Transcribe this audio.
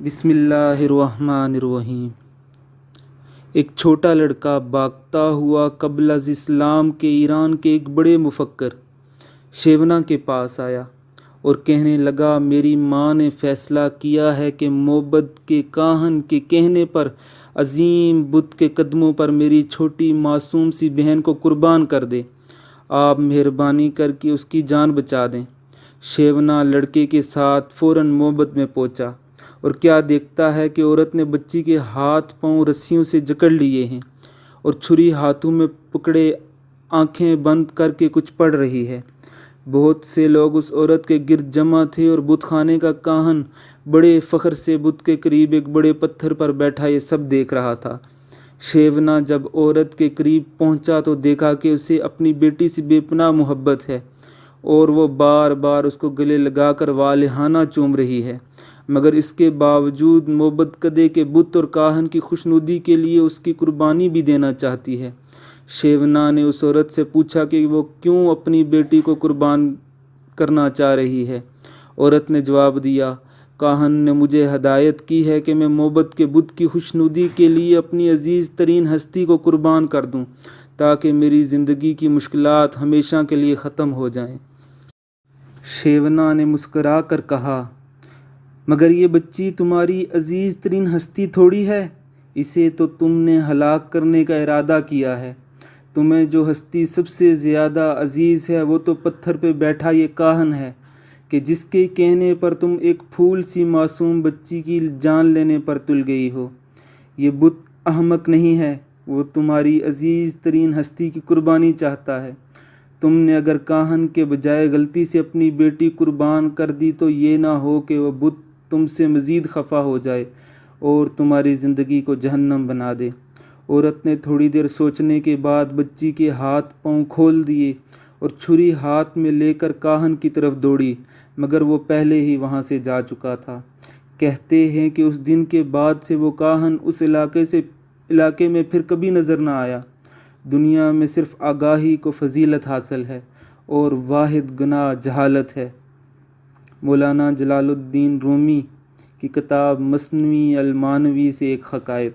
بسم اللہ الرحمن الرحیم۔ ایک چھوٹا لڑکا بھاگتا ہوا قبل از اسلام کے ایران کے ایک بڑے مفکر شیونا کے پاس آیا اور کہنے لگا، میری ماں نے فیصلہ کیا ہے کہ موبد کے کاہن کے کہنے پر عظیم بت کے قدموں پر میری چھوٹی معصوم سی بہن کو قربان کر دے۔ آپ مہربانی کر کے اس کی جان بچا دیں۔ شیونا لڑکے کے ساتھ فوراً موبد میں پہنچا اور کیا دیکھتا ہے کہ عورت نے بچی کے ہاتھ پاؤں رسیوں سے جکڑ لیے ہیں اور چھری ہاتھوں میں پکڑے آنکھیں بند کر کے کچھ پڑھ رہی ہے۔ بہت سے لوگ اس عورت کے گرد جمع تھے اور بت خانے کا کاہن بڑے فخر سے بت کے قریب ایک بڑے پتھر پر بیٹھا یہ سب دیکھ رہا تھا۔ شیونا جب عورت کے قریب پہنچا تو دیکھا کہ اسے اپنی بیٹی سے بے پناہ محبت ہے اور وہ بار بار اس کو گلے لگا کر والہانہ چوم رہی ہے، مگر اس کے باوجود موبد قدے کے بت اور کاہن کی خوشنودی کے لیے اس کی قربانی بھی دینا چاہتی ہے۔ شیونا نے اس عورت سے پوچھا کہ وہ کیوں اپنی بیٹی کو قربان کرنا چاہ رہی ہے۔ عورت نے جواب دیا، کاہن نے مجھے ہدایت کی ہے کہ میں موبد کے بت کی خوشنودی کے لیے اپنی عزیز ترین ہستی کو قربان کر دوں تاکہ میری زندگی کی مشکلات ہمیشہ کے لیے ختم ہو جائیں۔ شیونا نے مسکرا کر کہا، مگر یہ بچی تمہاری عزیز ترین ہستی تھوڑی ہے، اسے تو تم نے ہلاک کرنے کا ارادہ کیا ہے۔ تمہیں جو ہستی سب سے زیادہ عزیز ہے وہ تو پتھر پہ بیٹھا یہ کاہن ہے کہ جس کے کہنے پر تم ایک پھول سی معصوم بچی کی جان لینے پر تل گئی ہو۔ یہ بت احمق نہیں ہے، وہ تمہاری عزیز ترین ہستی کی قربانی چاہتا ہے۔ تم نے اگر کاہن کے بجائے غلطی سے اپنی بیٹی قربان کر دی تو یہ نہ ہو کہ وہ بت تم سے مزید خفا ہو جائے اور تمہاری زندگی کو جہنم بنا دے۔ عورت نے تھوڑی دیر سوچنے کے بعد بچی کے ہاتھ پاؤں کھول دیے اور چھری ہاتھ میں لے کر کاہن کی طرف دوڑی، مگر وہ پہلے ہی وہاں سے جا چکا تھا۔ کہتے ہیں کہ اس دن کے بعد سے وہ کاہن اس علاقے میں پھر کبھی نظر نہ آیا۔ دنیا میں صرف آگاہی کو فضیلت حاصل ہے اور واحد گناہ جہالت ہے۔ مولانا جلال الدین رومی کی کتاب مثنوی المانوی سے ایک حکایت۔